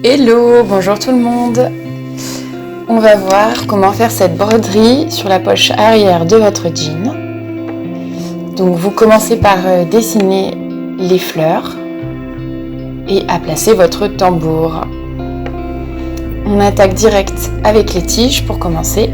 Hello, bonjour tout le monde. On va voir comment faire cette broderie sur la poche arrière de votre jean. Donc vous commencez par dessiner les fleurs et à placer votre tambour. On attaque direct avec les tiges pour commencer.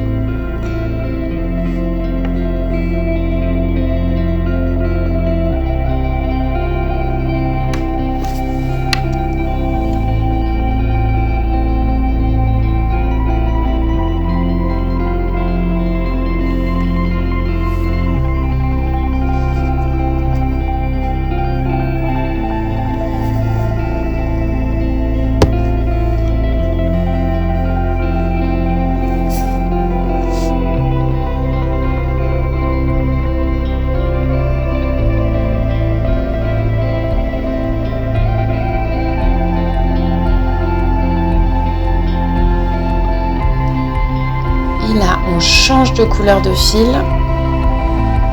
Et là, on change de couleur de fil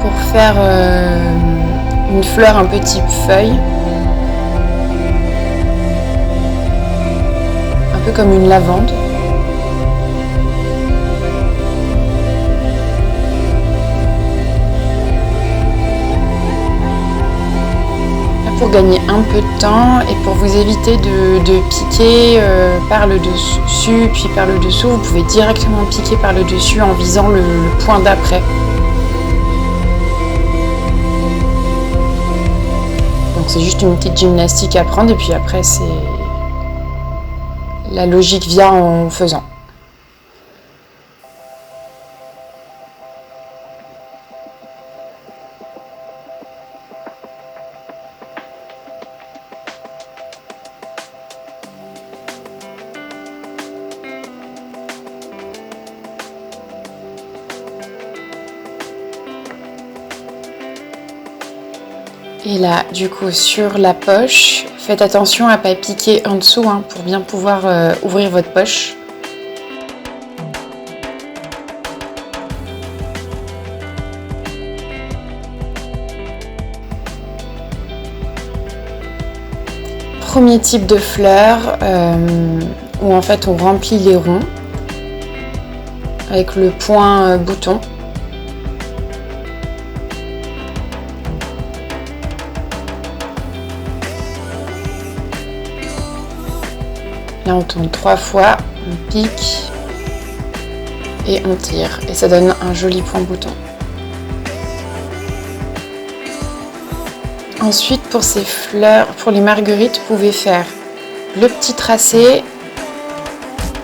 pour faire une fleur un peu type feuille. Un peu comme une lavande. Pour gagner un peu de temps et pour vous éviter de piquer par le dessus puis par le dessous, vous pouvez directement piquer par le dessus en visant le point d'après. Donc c'est juste une petite gymnastique à prendre et puis après c'est la logique vient en faisant. Et là, du coup, sur la poche, faites attention à ne pas piquer en dessous pour bien pouvoir ouvrir votre poche. Premier type de fleur où en fait on remplit les ronds avec le point bouton. Là on tourne 3 fois, on pique et on tire et ça donne un joli point bouton. Ensuite pour ces fleurs, pour les marguerites, vous pouvez faire le petit tracé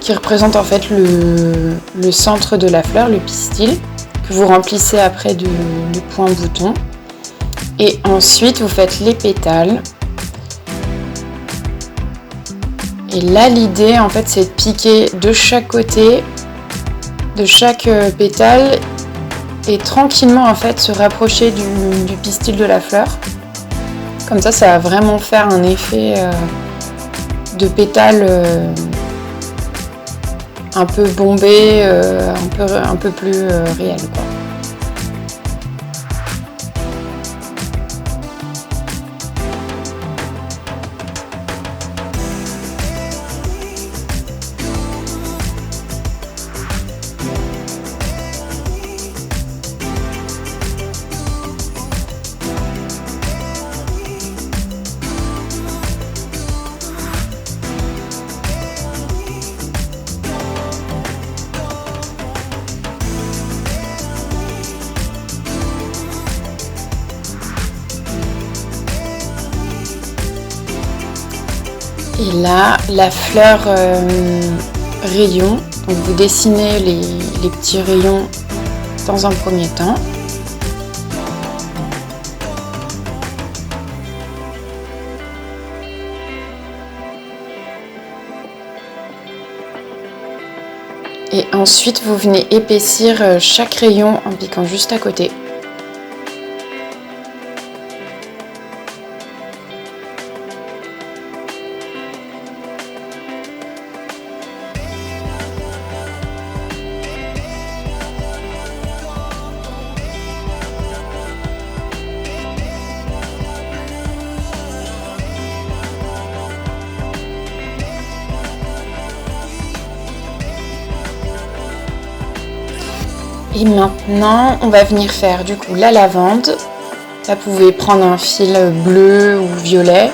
qui représente en fait le centre de la fleur, le pistil, que vous remplissez après du point bouton. Et ensuite vous faites les pétales. Et là, l'idée, en fait, c'est de piquer de chaque côté, de chaque pétale, et tranquillement, en fait, se rapprocher du pistil de la fleur. Comme ça va vraiment faire un effet de pétale un peu bombé, un peu plus réel, quoi. Et là, la fleur rayon, donc vous dessinez les petits rayons dans un premier temps. Et ensuite, vous venez épaissir chaque rayon en piquant juste à côté. Et maintenant, on va venir faire du coup la lavande. Là, vous pouvez prendre un fil bleu ou violet.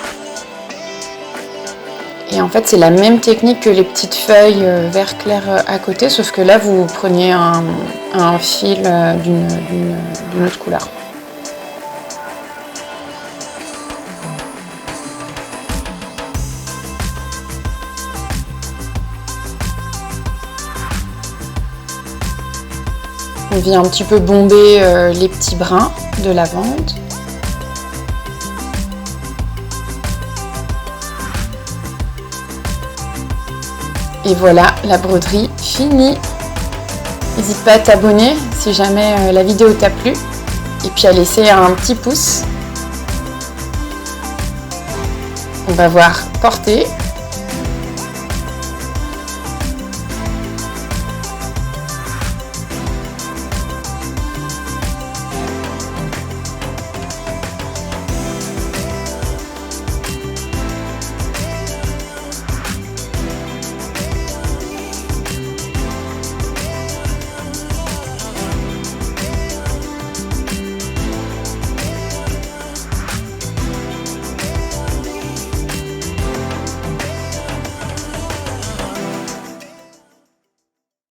Et en fait, c'est la même technique que les petites feuilles vert clair à côté, sauf que là, vous prenez un fil d'une autre couleur. On vient un petit peu bomber les petits brins de lavande. Et voilà, la broderie finie. N'hésite pas à t'abonner si jamais la vidéo t'a plu. Et puis à laisser un petit pouce. On va voir porter.